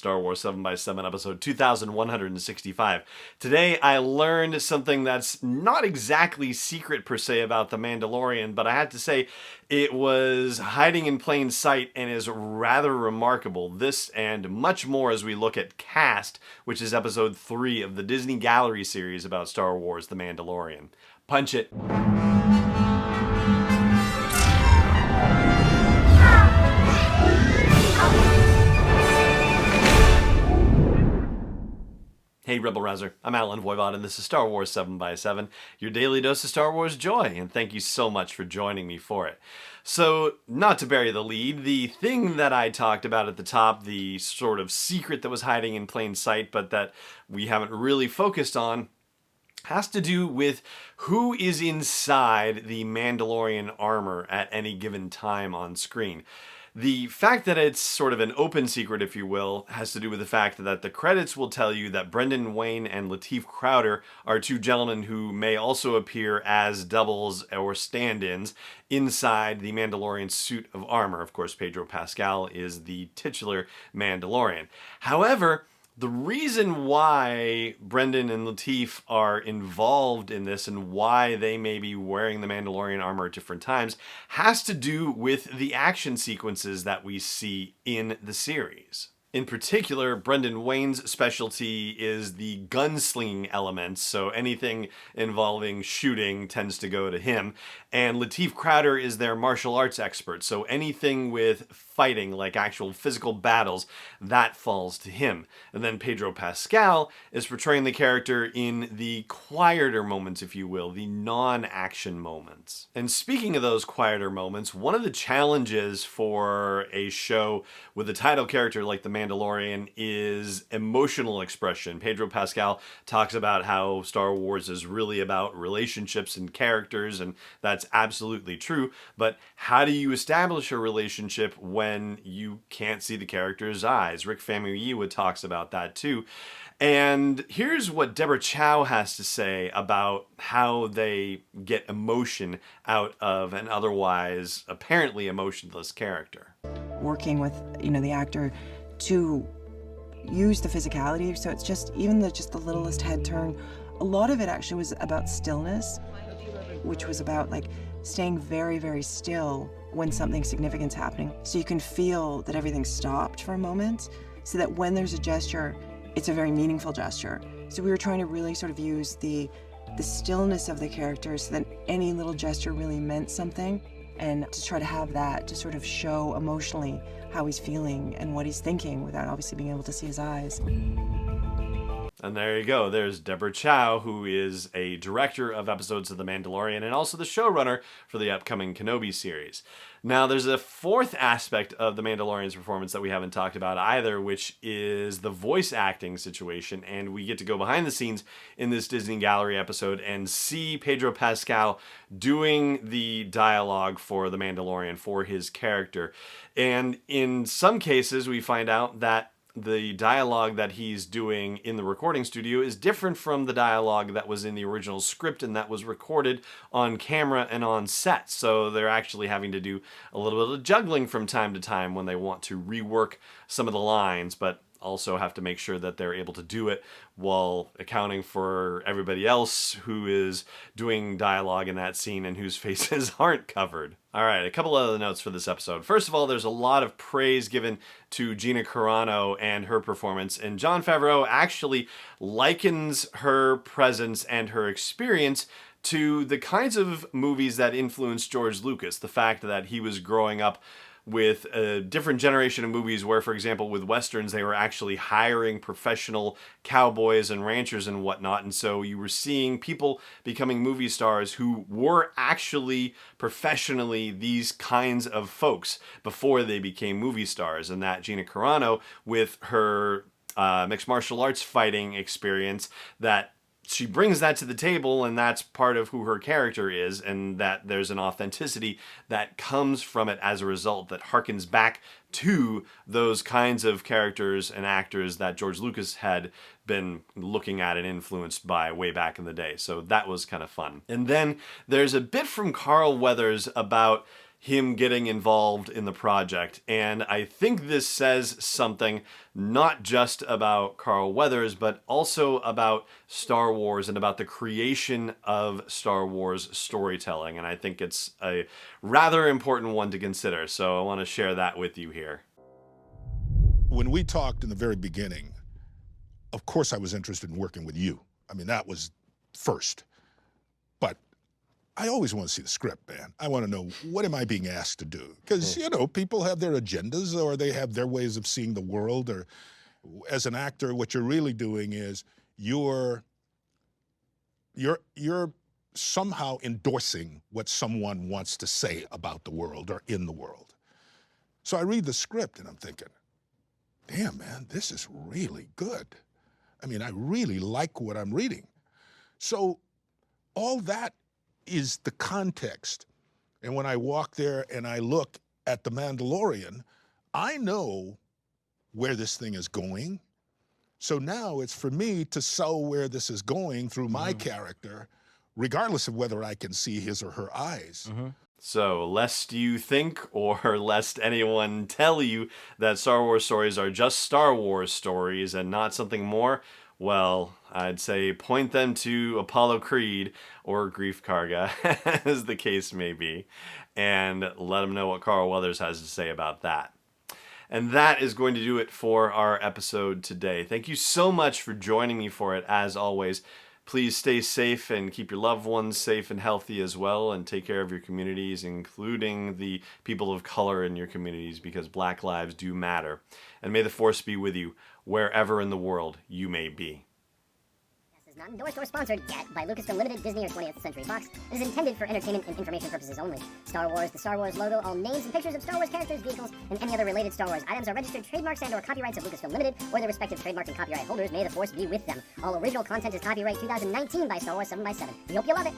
Star Wars 7x7, episode 2165. Today I learned something that's not exactly secret per se about The Mandalorian, but I have to say it was hiding in plain sight and is rather remarkable. This and much more as we look at Cast, which is episode 3 of the Disney Gallery series about Star Wars The Mandalorian. Punch it. Hey Rebel Rouser, I'm Alan Voivod and this is Star Wars 7x7, your daily dose of Star Wars joy, and thank you so much for joining me for it. So, not to bury the lead, the thing that I talked about at the top, the sort of secret that was hiding in plain sight but that we haven't really focused on, has to do with who is inside the Mandalorian armor at any given time on screen. The fact that it's sort of an open secret, if you will, has to do with the fact that the credits will tell you that Brendan Wayne and Lateef Crowder are two gentlemen who may also appear as doubles or stand-ins inside the Mandalorian suit of armor. Of course, Pedro Pascal is the titular Mandalorian. However, the reason why Brendan and Lateef are involved in this and why they may be wearing the Mandalorian armor at different times has to do with the action sequences that we see in the series. In particular, Brendan Wayne's specialty is the gunslinging elements, so anything involving shooting tends to go to him. And Lateef Crowder is their martial arts expert, so anything with fighting, like actual physical battles, that falls to him. And then Pedro Pascal is portraying the character in the quieter moments, if you will, the non-action moments. And speaking of those quieter moments, one of the challenges for a show with a title character like the Mandalorian is emotional expression. Pedro Pascal talks about how Star Wars is really about relationships and characters, and that's absolutely true, but how do you establish a relationship when you can't see the character's eyes? Rick Famuyiwa talks about that too. And here's what Deborah Chow has to say about how they get emotion out of an otherwise apparently emotionless character. Working with, the actor to use the physicality, so it's just even just the littlest head turn. A lot of it actually was about stillness, which was about staying very, very still when something significant's happening. So you can feel that everything stopped for a moment, so that when there's a gesture, it's a very meaningful gesture. So we were trying to really sort of use the stillness of the characters so that any little gesture really meant something, and to try to have that to sort of show emotionally how he's feeling and what he's thinking without obviously being able to see his eyes. And there you go. There's Deborah Chow, who is a director of episodes of The Mandalorian and also the showrunner for the upcoming Kenobi series. Now, there's a fourth aspect of The Mandalorian's performance that we haven't talked about either, which is the voice acting situation. And we get to go behind the scenes in this Disney Gallery episode and see Pedro Pascal doing the dialogue for The Mandalorian, for his character. And in some cases, we find out that the dialogue that he's doing in the recording studio is different from the dialogue that was in the original script and that was recorded on camera and on set. So they're actually having to do a little bit of juggling from time to time when they want to rework some of the lines, but also have to make sure that they're able to do it while accounting for everybody else who is doing dialogue in that scene and whose faces aren't covered. All right, a couple other notes for this episode. First of all, there's a lot of praise given to Gina Carano and her performance, and Jon Favreau actually likens her presence and her experience to the kinds of movies that influenced George Lucas. The fact that he was growing up with a different generation of movies where, for example, with Westerns, they were actually hiring professional cowboys and ranchers and whatnot. And so you were seeing people becoming movie stars who were actually professionally these kinds of folks before they became movie stars. And that Gina Carano, with her mixed martial arts fighting experience, that she brings that to the table, and that's part of who her character is, and that there's an authenticity that comes from it as a result that harkens back to those kinds of characters and actors that George Lucas had been looking at and influenced by way back in the day. So that was kind of fun. And then there's a bit from Carl Weathers about him getting involved in the project. And I think this says something not just about Carl Weathers, but also about Star Wars and about the creation of Star Wars storytelling. And I think it's a rather important one to consider. So I want to share that with you here. When we talked in the very beginning, of course I was interested in working with you. I mean, that was first. But I always want to see the script, man. I want to know, what am I being asked to do? Because, you know, people have their agendas, or they have their ways of seeing the world. Or as an actor, what you're really doing is you're somehow endorsing what someone wants to say about the world or in the world. So I read the script and I'm thinking, damn, man, this is really good. I mean, I really like what I'm reading. So all that is the context. And when I walk there and I look at The Mandalorian, I know where this thing is going. So now it's for me to sell where this is going through my character, regardless of whether I can see his or her eyes. So, lest you think, or lest anyone tell you that Star Wars stories are just Star Wars stories and not something more, well, I'd say point them to Apollo Creed or Grief Karga, as the case may be, and let them know what Carl Weathers has to say about that. And that is going to do it for our episode today. Thank you so much for joining me for it, as always. Please stay safe and keep your loved ones safe and healthy as well, and take care of your communities, including the people of color in your communities, because Black lives do matter. And may the Force be with you wherever in the world you may be. This is not endorsed or sponsored yet by Lucasfilm Limited, Disney, or 20th Century Fox. It is intended for entertainment and information purposes only. Star Wars, the Star Wars logo, all names and pictures of Star Wars characters, vehicles, and any other related Star Wars items are registered trademarks and/or copyrights of Lucasfilm Limited or their respective trademark and copyright holders. May the Force be with them. All original content is copyright 2019 by Star Wars 7x7. We hope you love it.